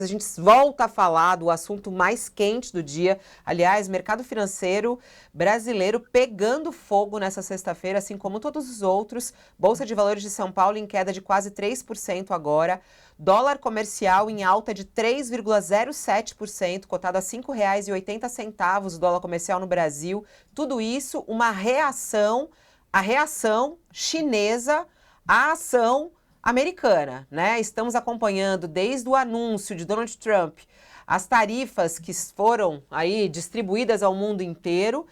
A gente volta a falar do assunto mais quente do dia. Aliás, mercado financeiro brasileiro pegando fogo nessa sexta-feira, assim como todos os outros. Bolsa de Valores de São Paulo em queda de quase 3% agora. Dólar comercial em alta de 3,07%, cotado a R$ 5,80 o dólar comercial no Brasil. Tudo isso uma reação, a reação chinesa à ação americana, né? Estamos acompanhando desde o anúncio de Donald Trump as tarifas que foram aí distribuídas ao mundo inteiro,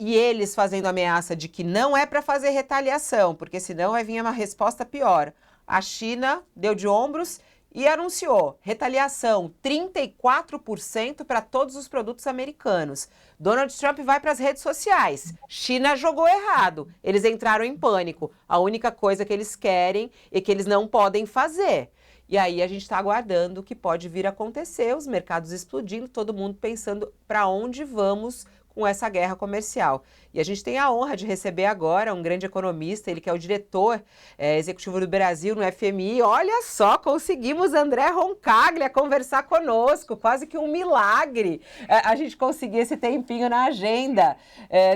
e eles fazendo ameaça de que não é para fazer retaliação, porque senão vai vir uma resposta pior. A China deu de ombros e anunciou retaliação 34% para todos os produtos americanos. Donald Trump vai para as redes sociais. China jogou errado. Eles entraram em pânico. A única coisa que eles querem e que eles não podem fazer. E aí a gente está aguardando o que pode vir a acontecer, os mercados explodindo, todo mundo pensando para onde vamos com essa guerra comercial. E a gente tem a honra de receber agora um grande economista, ele que é o diretor executivo do Brasil no FMI. Olha só, conseguimos André Roncaglia conversar conosco, quase que um milagre a gente conseguir esse tempinho na agenda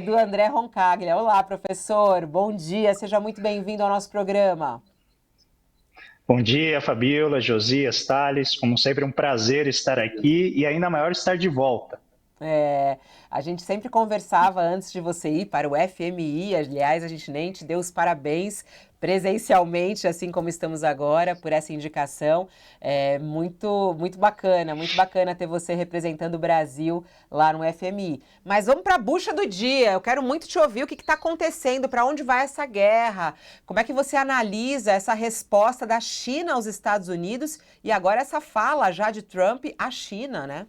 do André Roncaglia. Olá, professor, bom dia, seja muito bem-vindo ao nosso programa. Bom dia, Fabiola, Josias, Thales, como sempre um prazer estar aqui e ainda maior estar de volta. A gente sempre conversava antes de você ir para o FMI, aliás, a gente nem te deu os parabéns presencialmente, assim como estamos agora, por essa indicação. Muito bacana ter você representando o Brasil lá no FMI. Mas vamos para a bucha do dia, eu quero muito te ouvir o que está acontecendo, para onde vai essa guerra, como é que você analisa essa resposta da China aos Estados Unidos e agora essa fala já de Trump à China, né?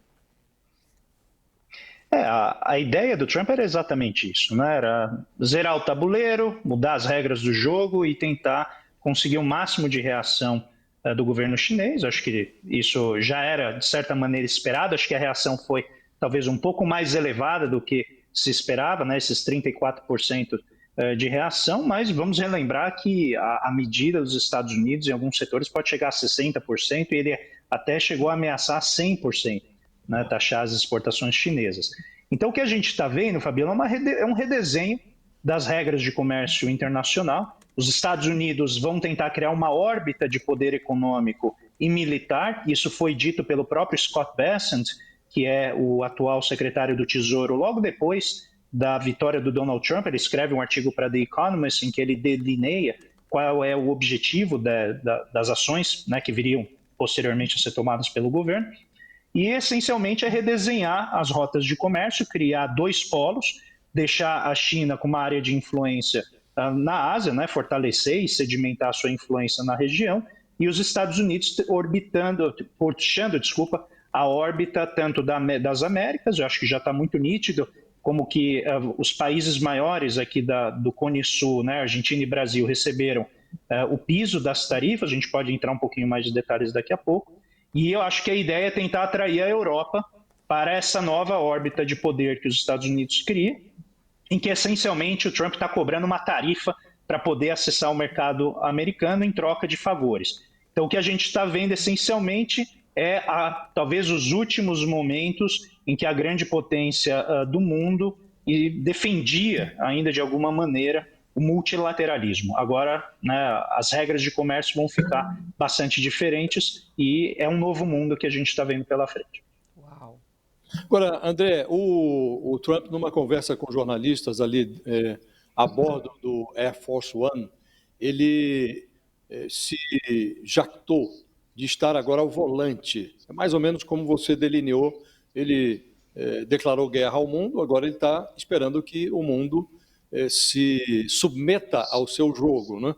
A ideia do Trump era exatamente isso, né? Era zerar o tabuleiro, mudar as regras do jogo e tentar conseguir o máximo de reação do governo chinês. Acho que isso já era, de certa maneira, esperado. Acho que a reação foi talvez um pouco mais elevada do que se esperava, né? Esses 34% de reação, mas vamos relembrar que a medida dos Estados Unidos em alguns setores pode chegar a 60% e ele até chegou a ameaçar 100%. Né, taxar as exportações chinesas. Então, o que a gente está vendo, Fabiola, é um redesenho das regras de comércio internacional. Os Estados Unidos vão tentar criar uma órbita de poder econômico e militar. Isso foi dito pelo próprio Scott Bessent, que é o atual secretário do Tesouro, logo depois da vitória do Donald Trump. Ele escreve um artigo para The Economist em que ele delineia qual é o objetivo das ações, né, que viriam posteriormente a ser tomadas pelo governo. E, essencialmente, é redesenhar as rotas de comércio, criar dois polos, deixar a China com uma área de influência na Ásia, né, fortalecer e sedimentar a sua influência na região, e os Estados Unidos puxando a órbita tanto das Américas. Eu acho que já está muito nítido como que os países maiores aqui do Cone Sul, né, Argentina e Brasil, receberam o piso das tarifas. A gente pode entrar um pouquinho mais de detalhes daqui a pouco. E eu acho que a ideia é tentar atrair a Europa para essa nova órbita de poder que os Estados Unidos criam, em que essencialmente o Trump está cobrando uma tarifa para poder acessar o mercado americano em troca de favores. Então, o que a gente está vendo essencialmente é talvez os últimos momentos em que a grande potência do mundo defendia ainda de alguma maneira o multilateralismo. Agora, né, as regras de comércio vão ficar bastante diferentes e é um novo mundo que a gente está vendo pela frente. Uau. Agora, André, o Trump, numa conversa com jornalistas ali a bordo do Air Force One, ele se jactou de estar agora ao volante. É mais ou menos como você delineou, ele declarou guerra ao mundo, agora ele está esperando que o mundo se submeta ao seu jogo, né?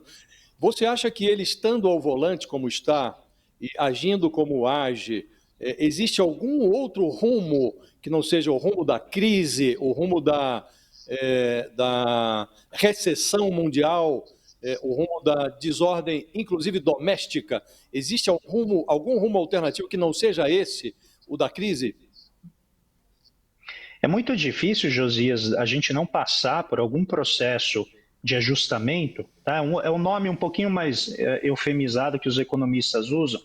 Você acha que ele, estando ao volante como está e agindo como age, existe algum outro rumo que não seja o rumo da crise, o rumo da recessão mundial, o rumo da desordem, inclusive doméstica? Existe algum rumo alternativo que não seja esse, o da crise? É muito difícil, Josias, a gente não passar por algum processo de ajustamento, tá? É um nome um pouquinho mais eufemizado que os economistas usam,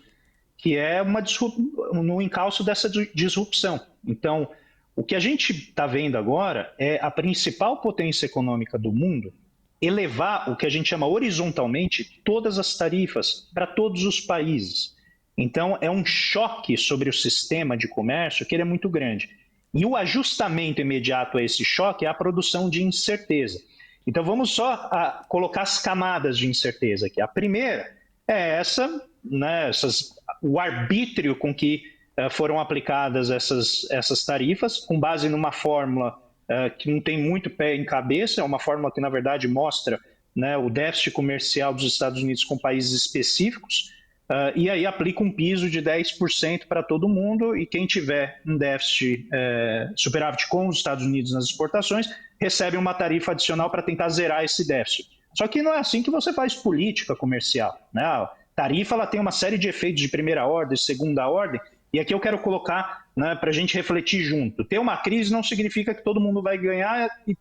que é no encalço dessa disrupção. Então, o que a gente está vendo agora é a principal potência econômica do mundo elevar o que a gente chama horizontalmente todas as tarifas para todos os países. Então, é um choque sobre o sistema de comércio que ele é muito grande. E o ajustamento imediato a esse choque é a produção de incerteza. Então, vamos só colocar as camadas de incerteza aqui. A primeira é o arbítrio com que foram aplicadas essas tarifas, com base numa fórmula que não tem muito pé em cabeça, é uma fórmula que, na verdade, mostra, né, o déficit comercial dos Estados Unidos com países específicos, e aí aplica um piso de 10% para todo mundo, e quem tiver um déficit superávit com os Estados Unidos nas exportações, recebe uma tarifa adicional para tentar zerar esse déficit. Só que não é assim que você faz política comercial, né? A tarifa ela tem uma série de efeitos de primeira ordem, segunda ordem, e aqui eu quero colocar, né, para a gente refletir junto. Ter uma crise não significa que todo mundo vai ganhar, que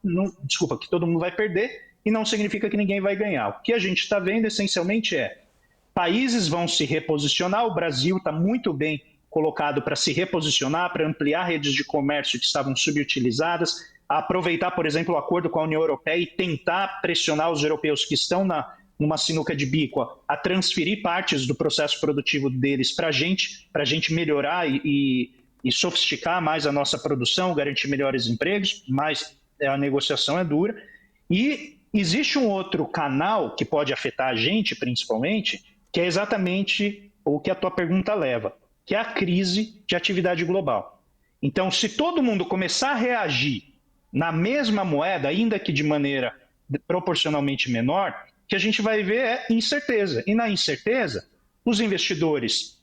todo mundo vai perder, e não significa que ninguém vai ganhar. O que a gente está vendo essencialmente é países vão se reposicionar, o Brasil está muito bem colocado para se reposicionar, para ampliar redes de comércio que estavam subutilizadas, aproveitar, por exemplo, o acordo com a União Europeia e tentar pressionar os europeus que estão numa sinuca de bico a transferir partes do processo produtivo deles para a gente melhorar e sofisticar mais a nossa produção, garantir melhores empregos, mas a negociação é dura. E existe um outro canal que pode afetar a gente, principalmente, que é exatamente o que a tua pergunta leva, que é a crise de atividade global. Então, se todo mundo começar a reagir na mesma moeda, ainda que de maneira proporcionalmente menor, o que a gente vai ver é incerteza. E na incerteza, os investidores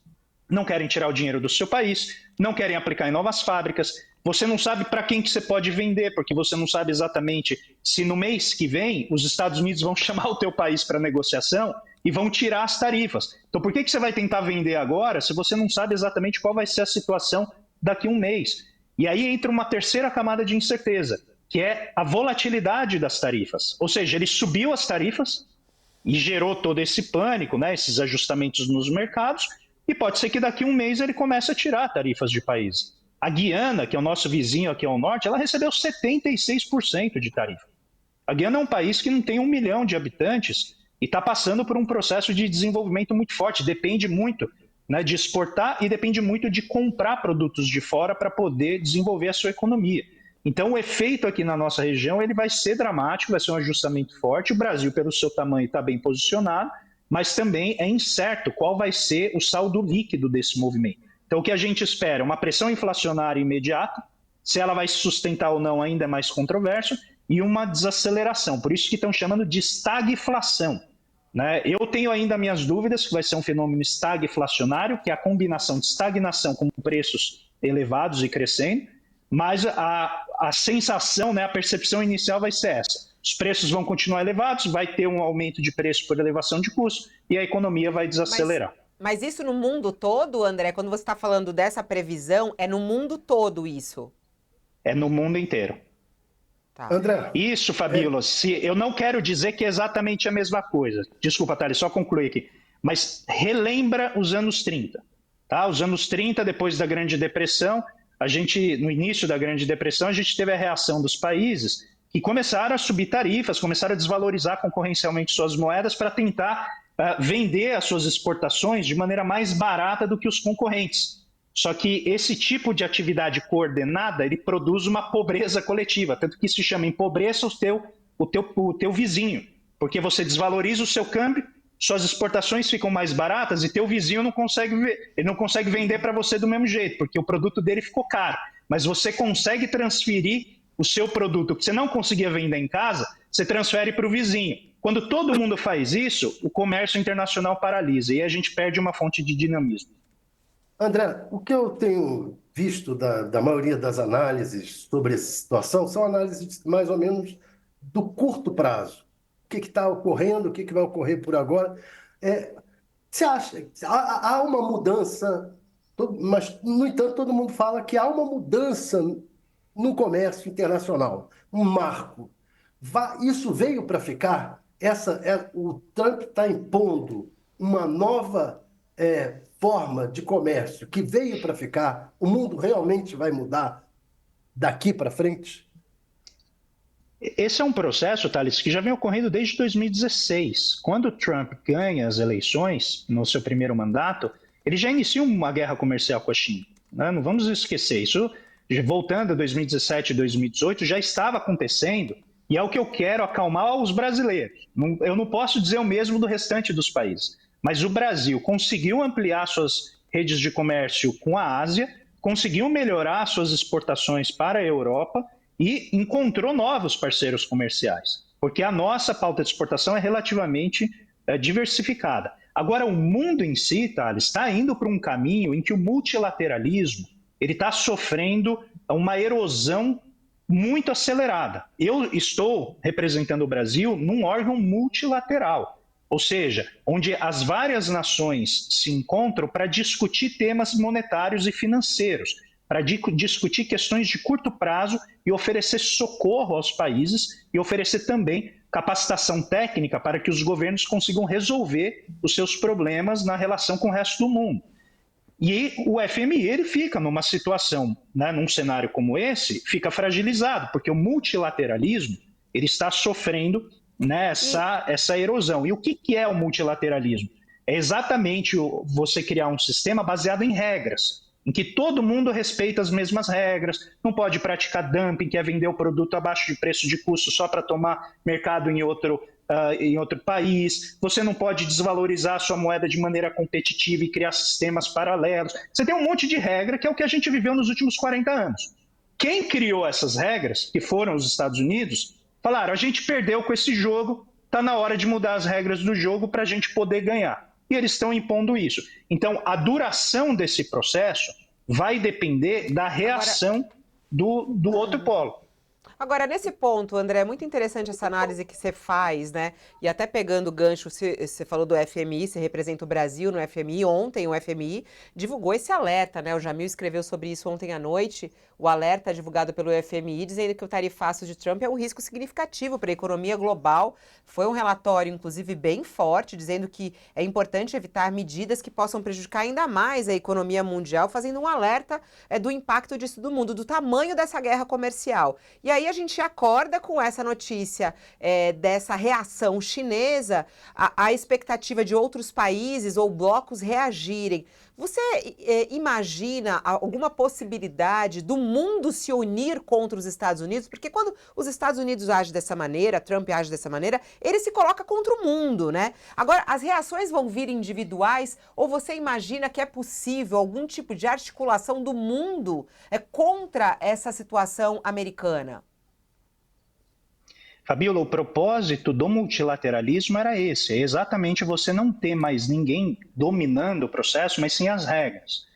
não querem tirar o dinheiro do seu país, não querem aplicar em novas fábricas, você não sabe para quem que você pode vender, porque você não sabe exatamente se no mês que vem os Estados Unidos vão chamar o teu país para negociação e vão tirar as tarifas. Então, por que você vai tentar vender agora se você não sabe exatamente qual vai ser a situação daqui a um mês? E aí entra uma terceira camada de incerteza, que é a volatilidade das tarifas. Ou seja, ele subiu as tarifas e gerou todo esse pânico, né, esses ajustamentos nos mercados, e pode ser que daqui a um mês ele comece a tirar tarifas de países. A Guiana, que é o nosso vizinho aqui ao norte, ela recebeu 76% de tarifa. A Guiana é um país que não tem 1 milhão de habitantes e está passando por um processo de desenvolvimento muito forte, depende muito, né, de exportar e depende muito de comprar produtos de fora para poder desenvolver a sua economia. Então, o efeito aqui na nossa região ele vai ser dramático, vai ser um ajustamento forte. O Brasil, pelo seu tamanho, está bem posicionado, mas também é incerto qual vai ser o saldo líquido desse movimento. Então, o que a gente espera? Uma pressão inflacionária imediata, se ela vai se sustentar ou não ainda é mais controverso, e uma desaceleração. Por isso que estão chamando de estagflação, né? Eu tenho ainda minhas dúvidas que vai ser um fenômeno estagflacionário, que é a combinação de estagnação com preços elevados e crescendo, mas a sensação, né, a percepção inicial vai ser essa. Os preços vão continuar elevados, vai ter um aumento de preço por elevação de custo e a economia vai desacelerar. Mas isso no mundo todo, André, quando você está falando dessa previsão, é no mundo todo isso? É no mundo inteiro. Tá. André. Isso, Fabíola, eu não quero dizer que é exatamente a mesma coisa. Desculpa, Thales, só concluir aqui. Mas relembra os anos 30. Tá? Os anos 30, depois da Grande Depressão, no início da Grande Depressão, a gente teve a reação dos países que começaram a subir tarifas, começaram a desvalorizar concorrencialmente suas moedas para tentar vender as suas exportações de maneira mais barata do que os concorrentes. Só que esse tipo de atividade coordenada, ele produz uma pobreza coletiva, tanto que se chama empobrece o teu vizinho, porque você desvaloriza o seu câmbio, suas exportações ficam mais baratas e teu vizinho não consegue vender para você do mesmo jeito, porque o produto dele ficou caro. Mas você consegue transferir o seu produto que você não conseguia vender em casa, você transfere para o vizinho. Quando todo mundo faz isso, o comércio internacional paralisa e a gente perde uma fonte de dinamismo. André, o que eu tenho visto da maioria das análises sobre essa situação são análises mais ou menos do curto prazo. O que está ocorrendo, o que vai ocorrer por agora. Você acha, há uma mudança, mas, no entanto, todo mundo fala que há uma mudança no comércio internacional, um marco. Isso veio para ficar? O Trump está impondo uma nova forma de comércio que veio para ficar, o mundo realmente vai mudar daqui para frente? Esse é um processo, Thales, que já vem ocorrendo desde 2016. Quando Trump ganha as eleições, no seu primeiro mandato, ele já inicia uma guerra comercial com a China, né? Não vamos esquecer, isso, voltando a 2017 e 2018, já estava acontecendo, e é o que eu quero acalmar os brasileiros. Eu não posso dizer o mesmo do restante dos países, mas o Brasil conseguiu ampliar suas redes de comércio com a Ásia, conseguiu melhorar suas exportações para a Europa, e encontrou novos parceiros comerciais, porque a nossa pauta de exportação é relativamente diversificada. Agora, o mundo em si, Thales, está indo para um caminho em que o multilateralismo ele está sofrendo uma erosão muito acelerada. Eu estou representando o Brasil num órgão multilateral, ou seja, onde as várias nações se encontram para discutir temas monetários e financeiros, para discutir questões de curto prazo e oferecer socorro aos países e oferecer também capacitação técnica para que os governos consigam resolver os seus problemas na relação com o resto do mundo. E o FMI ele fica numa situação, né, num cenário como esse, fica fragilizado, porque o multilateralismo ele está sofrendo, né, essa erosão. E o que é o multilateralismo? É exatamente você criar um sistema baseado em regras, em que todo mundo respeita as mesmas regras, não pode praticar dumping, que é vender o produto abaixo de preço de custo só para tomar mercado em outro país, você não pode desvalorizar a sua moeda de maneira competitiva e criar sistemas paralelos. Você tem um monte de regra que é o que a gente viveu nos últimos 40 anos. Quem criou essas regras, que foram os Estados Unidos, falaram, a gente perdeu com esse jogo, está na hora de mudar as regras do jogo para a gente poder ganhar. E eles estão impondo isso. Então, a duração desse processo vai depender da reação do outro polo. Agora, nesse ponto, André, é muito interessante essa análise que você faz, né? E até pegando o gancho, você falou do FMI, você representa o Brasil no FMI. Ontem o FMI divulgou esse alerta, né? O Jamil escreveu sobre isso ontem à noite. O alerta divulgado pelo FMI dizendo que o tarifaço de Trump é um risco significativo para a economia global. Foi um relatório, inclusive, bem forte, dizendo que é importante evitar medidas que possam prejudicar ainda mais a economia mundial, fazendo um alerta do impacto disso do mundo, do tamanho dessa guerra comercial. E aí a gente acorda com essa notícia dessa reação chinesa, a expectativa de outros países ou blocos reagirem. Você imagina alguma possibilidade do mundo se unir contra os Estados Unidos? Porque quando os Estados Unidos agem dessa maneira, Trump age dessa maneira, ele se coloca contra o mundo, né? Agora, as reações vão vir individuais ou você imagina que é possível algum tipo de articulação do mundo contra essa situação americana? Fabíola, o propósito do multilateralismo era esse, é exatamente você não ter mais ninguém dominando o processo, mas sim as regras.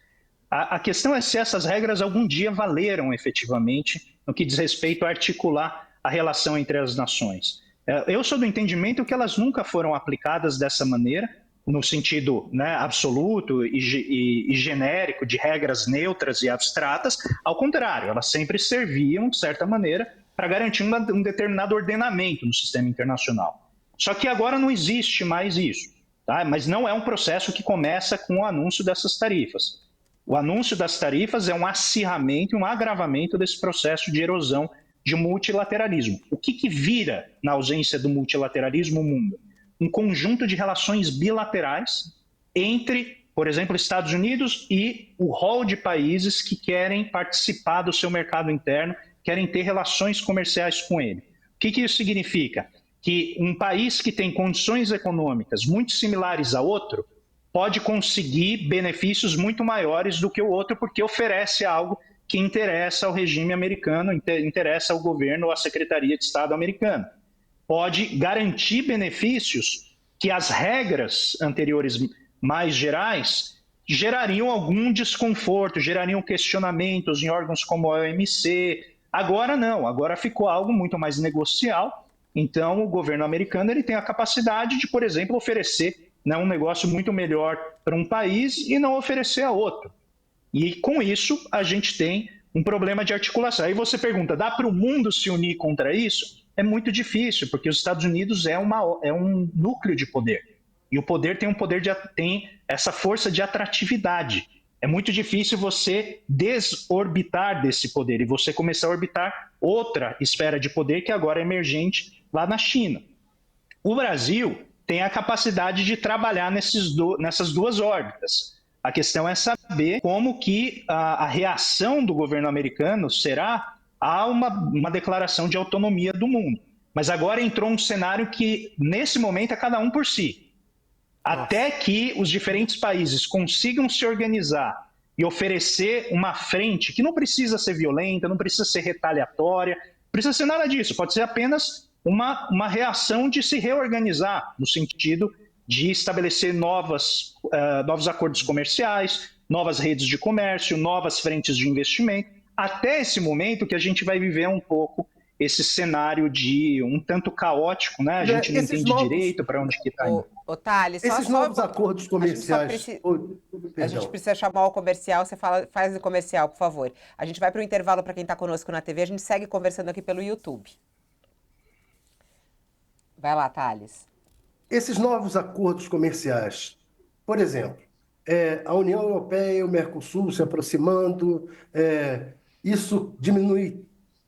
A questão é se essas regras algum dia valeram efetivamente no que diz respeito a articular a relação entre as nações. Eu sou do entendimento que elas nunca foram aplicadas dessa maneira, no sentido, né, absoluto e genérico de regras neutras e abstratas, ao contrário, elas sempre serviam, de certa maneira, para garantir um determinado ordenamento no sistema internacional. Só que agora não existe mais isso, tá? Mas não é um processo que começa com o anúncio dessas tarifas. O anúncio das tarifas é um acirramento, um agravamento desse processo de erosão de multilateralismo. O que vira, na ausência do multilateralismo, o mundo? Um conjunto de relações bilaterais entre, por exemplo, Estados Unidos e o rol de países que querem participar do seu mercado interno, querem ter relações comerciais com ele. O que isso significa? Que um país que tem condições econômicas muito similares a outro pode conseguir benefícios muito maiores do que o outro porque oferece algo que interessa ao regime americano, interessa ao governo ou à Secretaria de Estado americana. Pode garantir benefícios que as regras anteriores mais gerais gerariam algum desconforto, gerariam questionamentos em órgãos como a OMC. Agora não, agora ficou algo muito mais negocial. Então, o governo americano ele tem a capacidade de, por exemplo, oferecer, né, um negócio muito melhor para um país e não oferecer a outro. E com isso, a gente tem um problema de articulação. Aí você pergunta, dá para o mundo se unir contra isso? É muito difícil, porque os Estados Unidos é um núcleo de poder. E o poder tem essa força de atratividade. É muito difícil você desorbitar desse poder e você começar a orbitar outra esfera de poder que agora é emergente lá na China. O Brasil tem a capacidade de trabalhar nessas duas órbitas. A questão é saber como que a reação do governo americano será a uma declaração de autonomia do mundo. Mas agora entrou um cenário que, nesse momento, é cada um por si. Até que os diferentes países consigam se organizar e oferecer uma frente que não precisa ser violenta, não precisa ser retaliatória, não precisa ser nada disso, pode ser apenas uma reação de se reorganizar, no sentido de estabelecer novos acordos comerciais, novas redes de comércio, novas frentes de investimento, até esse momento que a gente vai viver um pouco esse cenário de um tanto caótico, né? A gente não entende direito para onde que está indo. Ô, Thales, Esses novos acordos comerciais... A gente precisa chamar o comercial, você faz o comercial, por favor. A gente vai para o intervalo para quem está conosco na TV, a gente segue conversando aqui pelo YouTube. Vai lá, Thales. Esses novos acordos comerciais, por exemplo, a União Europeia e o Mercosul se aproximando, isso diminui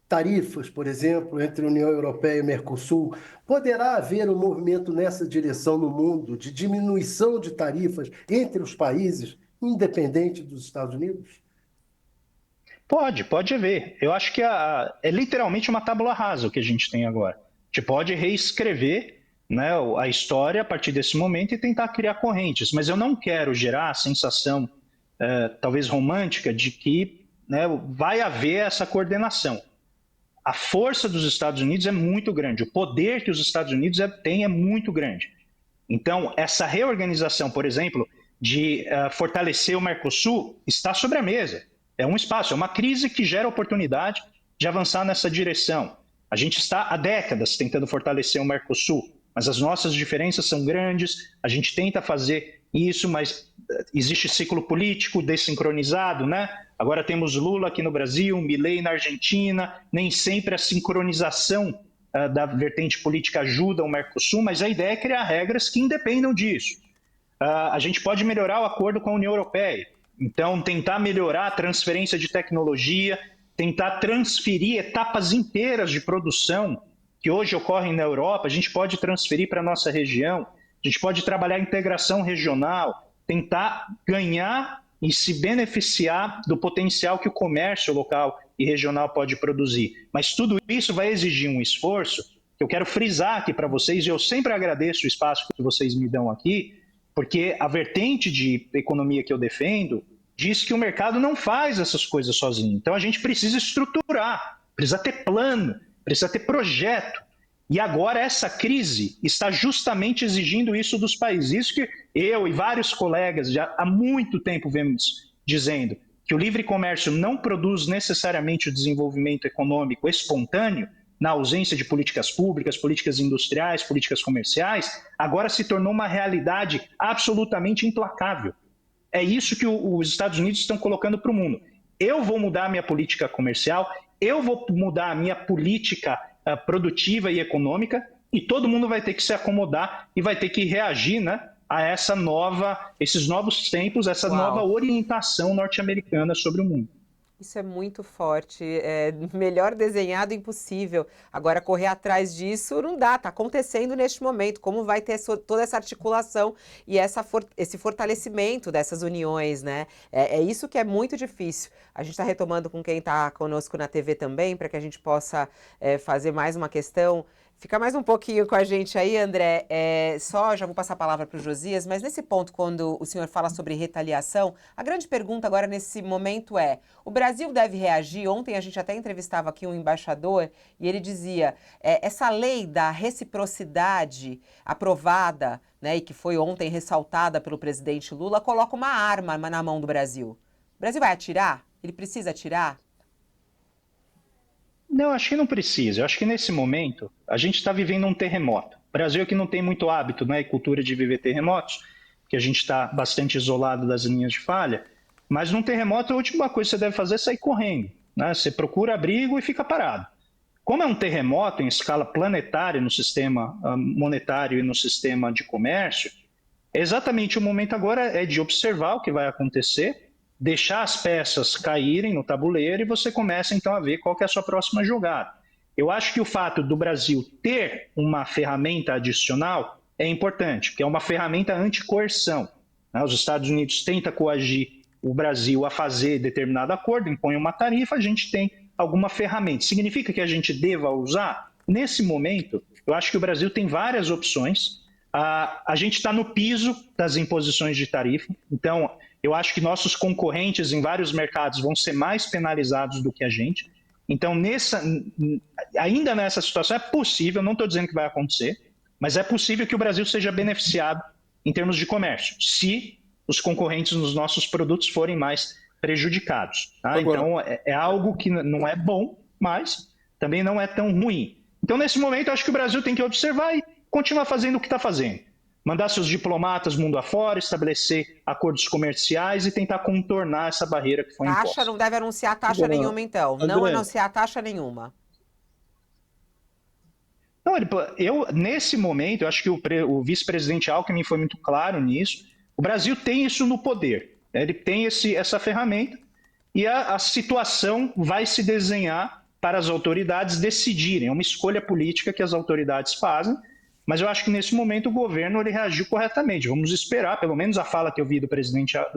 tarifas, por exemplo, entre a União Europeia e o Mercosul. Poderá haver um movimento nessa direção no mundo de diminuição de tarifas entre os países, independente dos Estados Unidos? Pode haver. Eu acho que é literalmente uma tábula rasa o que a gente tem agora. A gente pode reescrever, né, a história a partir desse momento e tentar criar correntes, mas eu não quero gerar a sensação, talvez romântica, de que, né, vai haver essa coordenação. A força dos Estados Unidos é muito grande, o poder que os Estados Unidos têm é muito grande. Então, essa reorganização, por exemplo, de fortalecer o Mercosul, está sobre a mesa. É um espaço, é uma crise que gera oportunidade de avançar nessa direção. A gente está há décadas tentando fortalecer o Mercosul, mas as nossas diferenças são grandes, a gente tenta fazer isso, mas existe ciclo político desincronizado, né? Agora temos Lula aqui no Brasil, Milei na Argentina, nem sempre a sincronização da vertente política ajuda o Mercosul, mas a ideia é criar regras que independam disso. A gente pode melhorar o acordo com a União Europeia, então tentar melhorar a transferência de tecnologia, tentar transferir etapas inteiras de produção que hoje ocorrem na Europa, a gente pode transferir para a nossa região, a gente pode trabalhar a integração regional, tentar ganhar e se beneficiar do potencial que o comércio local e regional pode produzir. Mas tudo isso vai exigir um esforço que eu quero frisar aqui para vocês, e eu sempre agradeço o espaço que vocês me dão aqui, porque a vertente de economia que eu defendo diz que o mercado não faz essas coisas sozinho. Então a gente precisa estruturar, precisa ter plano, precisa ter projeto. E agora essa crise está justamente exigindo isso dos países. Isso que eu e vários colegas já há muito tempo vemos dizendo, que o livre comércio não produz necessariamente o desenvolvimento econômico espontâneo, na ausência de políticas públicas, políticas industriais, políticas comerciais, agora se tornou uma realidade absolutamente implacável. É isso que os Estados Unidos estão colocando para o mundo. Eu vou mudar a minha política comercial, eu vou mudar a minha política produtiva e econômica, e todo mundo vai ter que se acomodar e vai ter que reagir, né, a esses novos tempos, essa nova orientação norte-americana sobre o mundo. Isso é muito forte, melhor desenhado impossível. Agora, correr atrás disso não dá, está acontecendo neste momento. Como vai ter toda essa articulação e esse fortalecimento dessas uniões, né? É isso que é muito difícil. A gente está retomando com quem está conosco na TV também, para que a gente possa fazer mais uma questão. Fica mais um pouquinho com a gente aí, André. Já vou passar a palavra para o Josias, mas nesse ponto, quando o senhor fala sobre retaliação, a grande pergunta agora nesse momento é: o Brasil deve reagir? Ontem a gente até entrevistava aqui um embaixador e ele dizia, essa lei da reciprocidade aprovada, né, e que foi ontem ressaltada pelo presidente Lula, coloca uma arma na mão do Brasil. O Brasil vai atirar? Ele precisa atirar? Não, acho que não precisa. Eu acho que nesse momento a gente está vivendo um terremoto. O Brasil que não tem muito hábito, né, e cultura de viver terremotos, que a gente está bastante isolado das linhas de falha, mas num terremoto a última coisa que você deve fazer é sair correndo, né? Você procura abrigo e fica parado. Como é um terremoto em escala planetária no sistema monetário e no sistema de comércio, Exatamente, o momento agora é de observar o que vai acontecer, deixar as peças caírem no tabuleiro e você começa então a ver qual que é a sua próxima jogada. Eu acho que o fato do Brasil ter uma ferramenta adicional é importante, que é uma ferramenta anticoerção, né? Os Estados Unidos tentam coagir o Brasil a fazer determinado acordo, impõe uma tarifa, a gente tem alguma ferramenta. Significa que a gente deva usar? Nesse momento, eu acho que o Brasil tem várias opções. A gente está no piso das imposições de tarifa, então eu acho que nossos concorrentes em vários mercados vão ser mais penalizados do que a gente. Então, ainda nessa situação, é possível, não estou dizendo que vai acontecer, mas é possível que o Brasil seja beneficiado em termos de comércio, se os concorrentes nos nossos produtos forem mais prejudicados. Tá? Então, é algo que não é bom, mas também não é tão ruim. Então, nesse momento, eu acho que o Brasil tem que observar e continuar fazendo o que está fazendo. Mandar seus diplomatas mundo afora, estabelecer acordos comerciais e tentar contornar essa barreira que foi imposta. Taxa, não deve anunciar taxa nenhuma, então. André, não anunciar taxa nenhuma. Não, nesse momento, eu acho que o vice-presidente Alckmin foi muito claro nisso. O Brasil tem isso no poder, né? Ele tem essa ferramenta e a situação vai se desenhar para as autoridades decidirem. É uma escolha política que as autoridades fazem, mas eu acho que nesse momento o governo ele reagiu corretamente. Vamos esperar, pelo menos a fala que eu vi do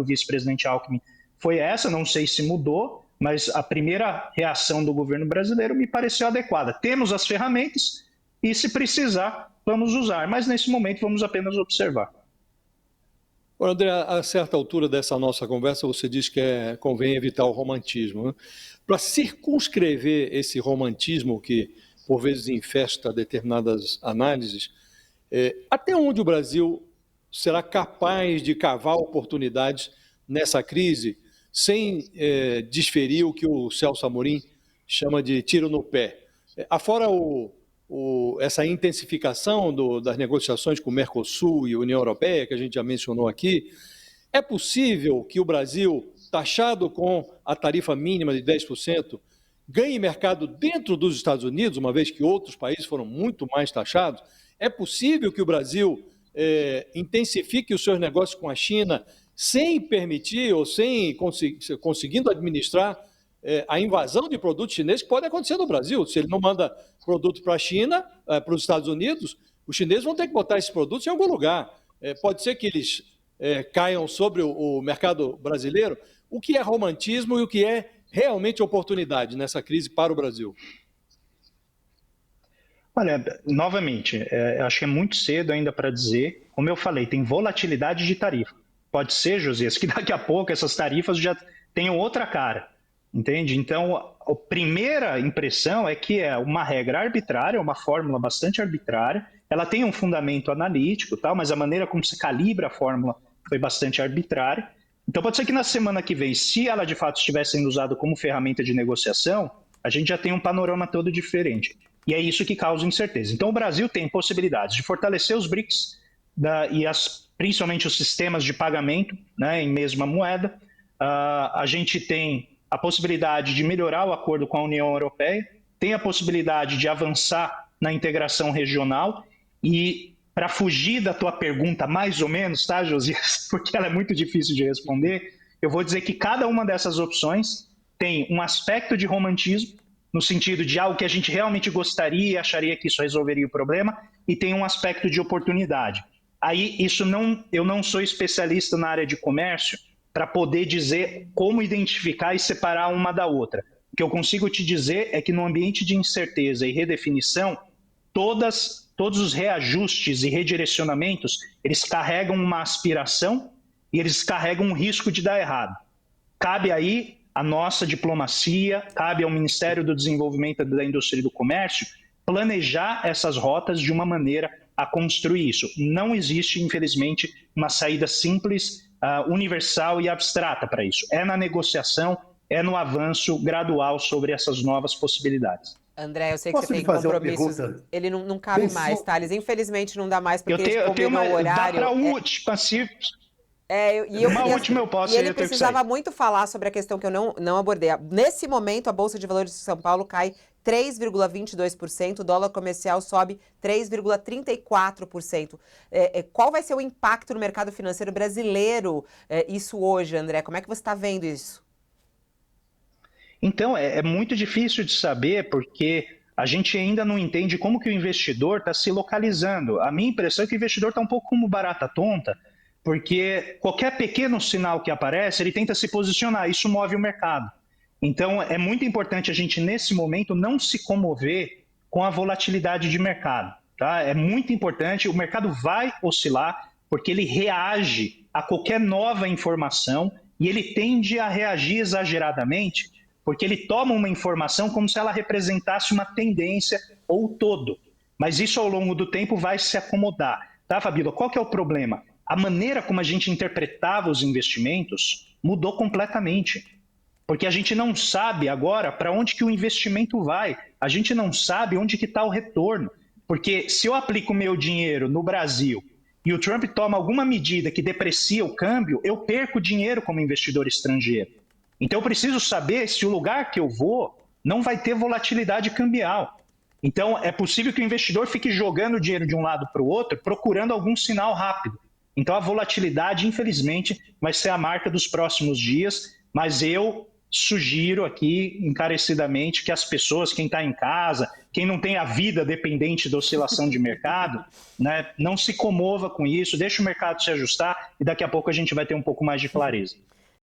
vice-presidente Alckmin foi essa, não sei se mudou, mas a primeira reação do governo brasileiro me pareceu adequada. Temos as ferramentas e, se precisar, vamos usar, mas nesse momento vamos apenas observar. André, a certa altura dessa nossa conversa, você diz que convém evitar o romantismo, né? Para circunscrever esse romantismo que, por vezes, infesta determinadas análises, até onde o Brasil será capaz de cavar oportunidades nessa crise sem desferir o que o Celso Amorim chama de tiro no pé? Afora essa intensificação das negociações com o Mercosul e a União Europeia, que a gente já mencionou aqui, é possível que o Brasil, taxado com a tarifa mínima de 10%, ganhe mercado dentro dos Estados Unidos, uma vez que outros países foram muito mais taxados? É possível que o Brasil intensifique os seus negócios com a China sem permitir ou sem conseguindo administrar a invasão de produtos chineses que pode acontecer no Brasil? Se ele não manda produto para a China, para os Estados Unidos, os chineses vão ter que botar esses produtos em algum lugar. Pode ser que eles caiam sobre o mercado brasileiro. O que é romantismo e o que é realmente oportunidade nessa crise para o Brasil? Olha, novamente, acho que é muito cedo ainda para dizer. Como eu falei, tem volatilidade de tarifa. Pode ser, Josias, que daqui a pouco essas tarifas já tenham outra cara. Entende? Então, a primeira impressão é que é uma regra arbitrária, uma fórmula bastante arbitrária. Ela tem um fundamento analítico, tal, mas a maneira como se calibra a fórmula foi bastante arbitrária. Então, pode ser que na semana que vem, se ela de fato estiver sendo usada como ferramenta de negociação, a gente já tem um panorama todo diferente. E é isso que causa incerteza. Então, o Brasil tem possibilidades de fortalecer os BRICS principalmente os sistemas de pagamento, né, em mesma moeda. A gente tem a possibilidade de melhorar o acordo com a União Europeia, tem a possibilidade de avançar na integração regional e, para fugir da tua pergunta mais ou menos, tá, Josias, porque ela é muito difícil de responder, eu vou dizer que cada uma dessas opções tem um aspecto de romantismo, no sentido de algo que a gente realmente gostaria e acharia que isso resolveria o problema, e tem um aspecto de oportunidade. Aí, eu não sou especialista na área de comércio, para poder dizer como identificar e separar uma da outra. O que eu consigo te dizer é que no ambiente de incerteza e redefinição, todos os reajustes e redirecionamentos, eles carregam uma aspiração e eles carregam um risco de dar errado. Cabe aí a nossa diplomacia, cabe ao Ministério do Desenvolvimento da Indústria e do Comércio planejar essas rotas de uma maneira a construir isso. Não existe, infelizmente, uma saída simples, universal e abstrata para isso. É na negociação, é no avanço gradual sobre essas novas possibilidades. André, eu sei que você tem compromissos. Ele não cabe mais, Thales. Infelizmente não dá mais, porque a gente combinou o horário. Dá para última, Uma última eu posso e e ele eu tenho que precisava sair. muito falar sobre a questão que eu não abordei. Nesse momento, a Bolsa de Valores de São Paulo cai 3,22%, o dólar comercial sobe 3,34%. Qual vai ser o impacto no mercado financeiro brasileiro, isso hoje, André? Como é que você está vendo isso? Então, é muito difícil de saber, porque a gente ainda não entende como que o investidor está se localizando. A minha impressão é que o investidor está um pouco como barata tonta, porque qualquer pequeno sinal que aparece, ele tenta se posicionar, isso move o mercado. Então, é muito importante a gente, nesse momento, não se comover com a volatilidade de mercado. Tá? É muito importante, o mercado vai oscilar, porque ele reage a qualquer nova informação e ele tende a reagir exageradamente, porque ele toma uma informação como se ela representasse uma tendência ou todo. Mas isso, ao longo do tempo, vai se acomodar. Tá, Fabíola? Qual que é o problema? A maneira como a gente interpretava os investimentos mudou completamente. Porque a gente não sabe agora para onde que o investimento vai. A gente não sabe onde que está o retorno. Porque se eu aplico o meu dinheiro no Brasil e o Trump toma alguma medida que deprecia o câmbio, eu perco dinheiro como investidor estrangeiro. Então eu preciso saber se o lugar que eu vou não vai ter volatilidade cambial. Então é possível que o investidor fique jogando o dinheiro de um lado para o outro, procurando algum sinal rápido. Então a volatilidade, infelizmente, vai ser a marca dos próximos dias, mas eu sugiro aqui encarecidamente que as pessoas, quem está em casa, quem não tem a vida dependente da oscilação de mercado, né, não se comova com isso, deixa o mercado se ajustar e daqui a pouco a gente vai ter um pouco mais de clareza.